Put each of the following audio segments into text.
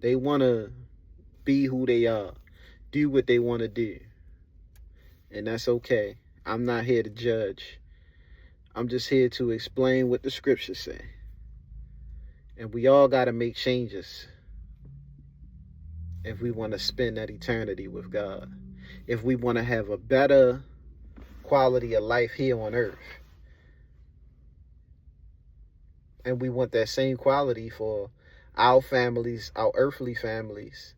They want to be who they are, do what they want to do. And that's okay. I'm not here to judge. I'm just here to explain what the scriptures say. And we all got to make changes if we want to spend that eternity with God. If we want to have a better quality of life here on earth. And we want that same quality for our families, our earthly families,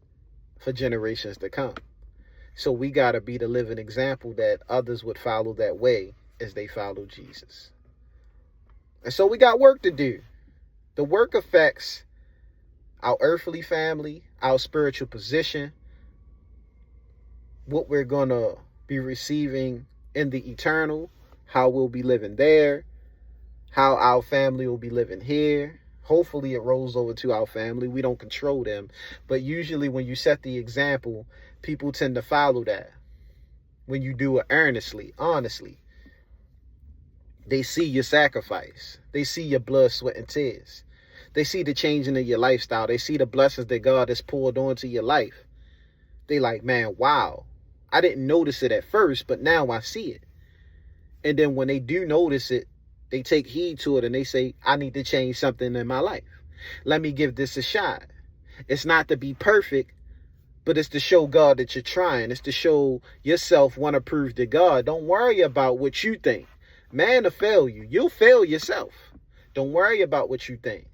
for generations to come. So we got to be the living example that others would follow that way as they follow Jesus. And so we got work to do. The work affects our earthly family, our spiritual position, what we're going to be receiving in the eternal, how we'll be living there, how our family will be living here. Hopefully it rolls over to our family. We don't control them. But usually when you set the example, people tend to follow that. When you do it earnestly, honestly. They see your sacrifice. They see your blood, sweat, and tears. They see the changing of your lifestyle. They see the blessings that God has poured onto your life. They like, man, wow. I didn't notice it at first, but now I see it. And then when they do notice it, they take heed to it and they say, I need to change something in my life. Let me give this a shot. It's not to be perfect, but it's to show God that you're trying. It's to show yourself want to prove to God. Don't worry about what you think. Man will fail you. You'll fail yourself. Don't worry about what you think.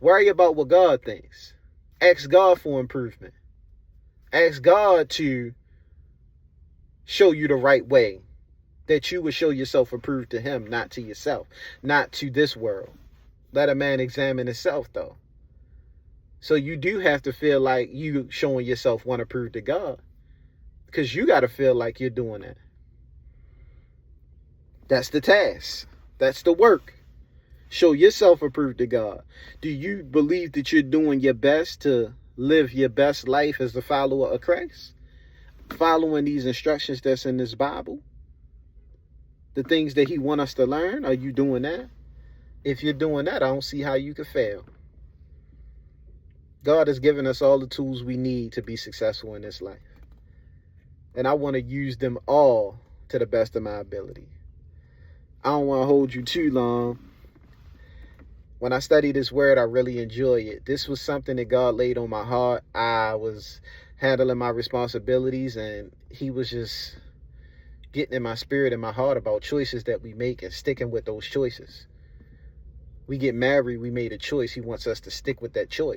Worry about what God thinks. Ask God for improvement. Ask God to show you the right way, that you would show yourself approved to him, not to yourself, not to this world. Let a man examine himself, though. So you do have to feel like you showing yourself want to prove to God, because you got to feel like you're doing that. That's the task. That's the work. Show yourself approved to God. Do you believe that you're doing your best to live your best life as a follower of Christ? Following these instructions that's in this Bible? The things that he wants us to learn? Are you doing that? If you're doing that, I don't see how you could fail. God has given us all the tools we need to be successful in this life. And I want to use them all to the best of my ability. I don't want to hold you too long. When I study this word, I really enjoy it. This was something that God laid on my heart. I was handling my responsibilities, and he was just getting in my spirit and my heart about choices that we make and sticking with those choices. We get married, we made a choice. He wants us to stick with that choice.